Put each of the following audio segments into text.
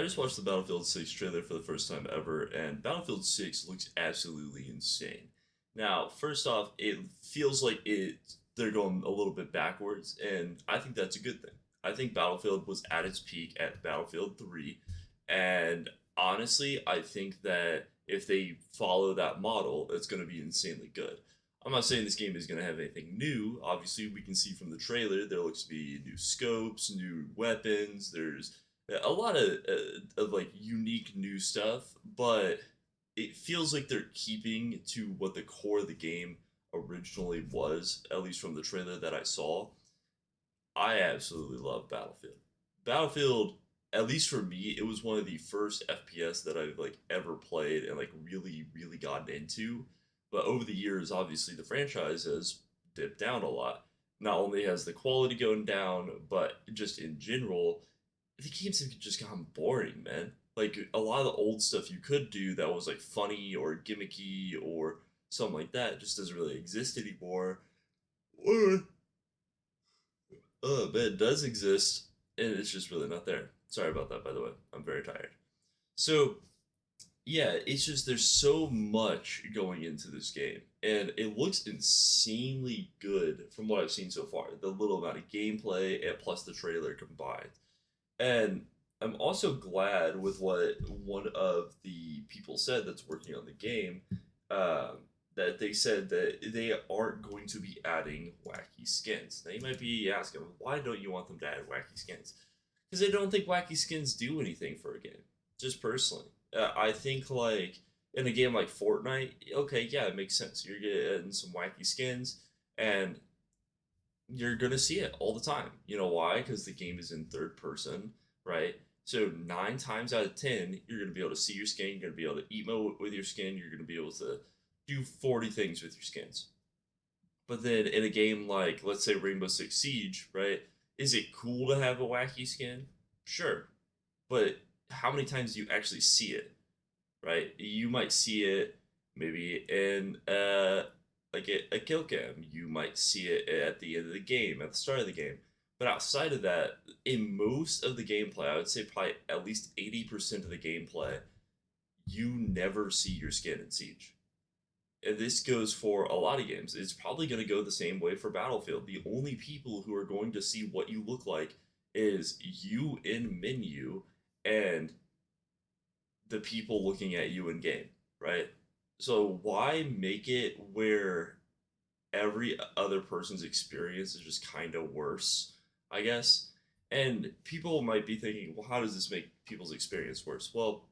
just watched the Battlefield 6 trailer for the first time ever, and Battlefield 6 looks absolutely insane. Now, first off, it feels like they're going a little bit backwards, and I think that's a good thing. I think Battlefield was at its peak at Battlefield 3, and honestly, I think that if they follow that model, it's going to be insanely good. I'm not saying this game is going to have anything new. Obviously, we can see from the trailer there looks to be new scopes, new weapons. There's a lot of like unique new stuff, but it feels like they're keeping to what the core of the game originally was, at least from the trailer that I saw. I absolutely love Battlefield. Battlefield, at least for me, it was one of the first FPS that I've like ever played and like really gotten into. But over the years, obviously the franchise has dipped down a lot. Not only has the quality gone down, but just in general, the games have just gotten boring, man. Like a lot of the old stuff you could do that was like funny or gimmicky or something like that just doesn't really exist anymore. Or but it does exist and it's just really not there. Sorry about that, by the way. I'm very tired. So yeah, it's just there's so much going into this game, and it looks insanely good from what I've seen so far. The little amount of gameplay and plus the trailer combined. And I'm also glad with what one of the people said that's working on the game, that they said that they aren't going to be adding wacky skins. Now you might be asking, why don't you want them to add wacky skins? Because I don't think wacky skins do anything for a game. Just personally, I think like in a game like Fortnite, okay, yeah, it makes sense. You're getting some wacky skins, and you're gonna see it all the time. You know why? Because the game is in third person, right? So 9 times out of 10, you're gonna be able to see your skin. You're gonna be able to emote with your skin. You're gonna be able to do 40 things with your skins. But then in a game like, let's say, Rainbow Six Siege, right? Is it cool to have a wacky skin? Sure, but how many times do you actually see it, right? You might see it maybe in like a kill cam. You might see it at the end of the game, at the start of the game. But outside of that, in most of the gameplay, I would say probably at least 80% of the gameplay, you never see your skin in Siege. And this goes for a lot of games. It's probably going to go the same way for Battlefield. The only people who are going to see what you look like is you in menu and the people looking at you in game, right? So why make it where every other person's experience is just kind of worse, I guess? And people might be thinking, well, how does this make people's experience worse? Well,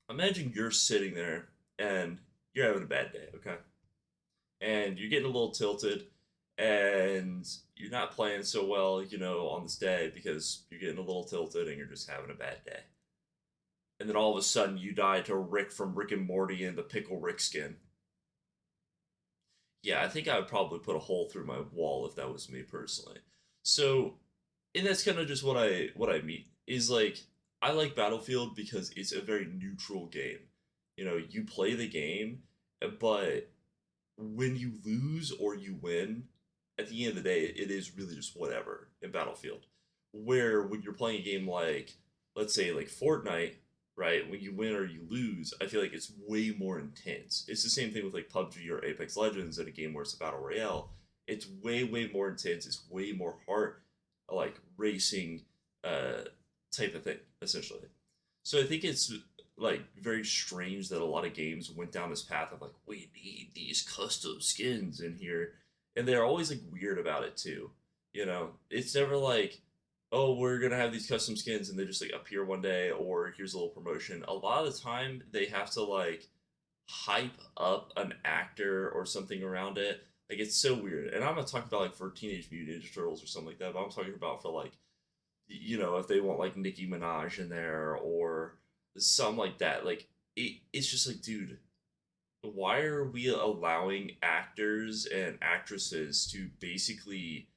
imagine you're sitting there and you're having a bad day, okay? And you're getting a little tilted and you're not playing so well, on this day because you're getting a little tilted and you're just having a bad day. And then all of a sudden you die to Rick from Rick and Morty and the Pickle Rick skin. Yeah, I think I would probably put a hole through my wall if that was me personally. So, and that's kind of just what I mean is like I like Battlefield because it's a very neutral game. You play the game, but when you lose or you win, at the end of the day, it is really just whatever in Battlefield. Where when you're playing a game like, let's say, like Fortnite, right? When you win or you lose, I feel like it's way more intense. It's the same thing with like PUBG or Apex Legends in a game where it's a battle royale. It's way more intense. It's way more heart, like racing, uh, type of thing, essentially. So I think it's like very strange that a lot of games went down this path of like we need these custom skins in here, and they're always like weird about it too. It's never like, oh, we're gonna have these custom skins and they just like appear one day, or here's a little promotion. A lot of the time they have to like hype up an actor or something around it. Like it's so weird. And I'm not talking about like for Teenage Mutant Ninja Turtles or something like that, but I'm talking about for like, if they want like Nicki Minaj in there or something like that. Like it's just like, dude, why are we allowing actors and actresses to basically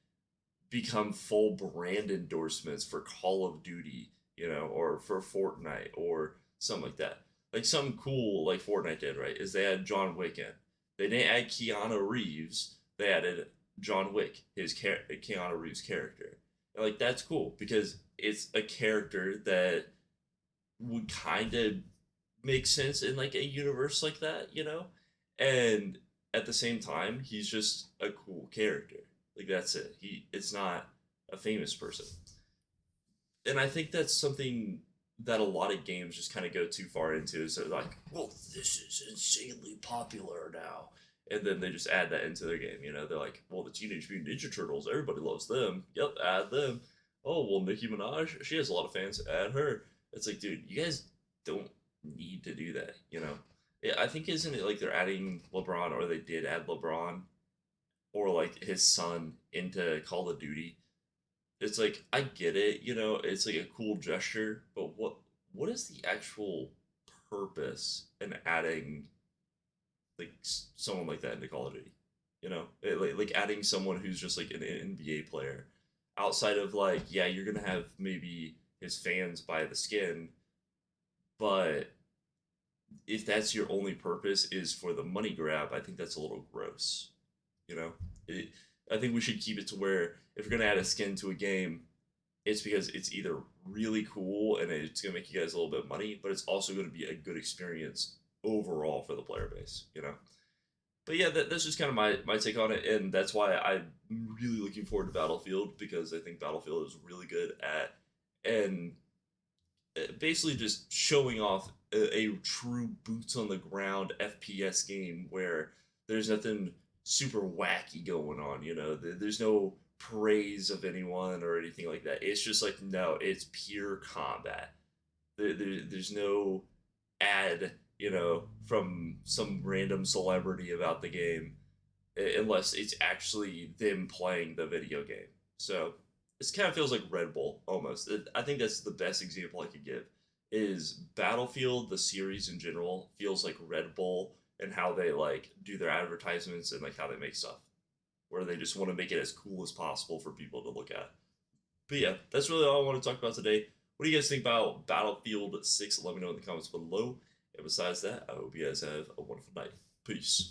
become full brand endorsements for Call of Duty, or for Fortnite or something like that? Like something cool like Fortnite did, right? Is they had John Wick in. They didn't add Keanu Reeves. They added John Wick, Keanu Reeves character. And like that's cool because it's a character that would kind of make sense in like a universe like that, And at the same time, he's just a cool character. Like that's it. It's not a famous person. And I think that's something that a lot of games just kind of go too far into. Is they're like, well, this is insanely popular now, and then they just add that into their game. They're like, well, the Teenage Mutant Ninja Turtles, everybody loves them. Yep, add them. Oh well, Nicki Minaj, she has a lot of fans. Add her. It's like, dude, you guys don't need to do that. Yeah, I think isn't it like they're adding LeBron, or they did add LeBron, or like his son into Call of Duty. It's like I get it, it's like a cool gesture, but what is the actual purpose in adding like someone like that into Call of Duty? Like adding someone who's just like an NBA player, outside of like, yeah, you're gonna have maybe his fans buy the skin, but if that's your only purpose is for the money grab, I think that's a little gross. You know, it, I think we should keep it to where if you're gonna add a skin to a game, it's because it's either really cool and it's gonna make you guys a little bit of money, but it's also gonna be a good experience overall for the player base. But yeah, that's just kind of my take on it, and that's why I'm really looking forward to Battlefield, because I think Battlefield is really good at and basically just showing off a true boots on the ground FPS game where there's nothing super wacky going on. There's no praise of anyone or anything like that. It's just like, no, it's pure combat. There's no ad, from some random celebrity about the game, unless it's actually them playing the video game. So this kind of feels like Red Bull almost. I think that's the best example I could give. Is Battlefield, the series in general, feels like Red Bull, and how they like do their advertisements and like how they make stuff, where they just want to make it as cool as possible for people to look at. But yeah, that's really all I want to talk about today. What do you guys think about Battlefield 6? Let me know in the comments below. And besides that, I hope you guys have a wonderful night. Peace.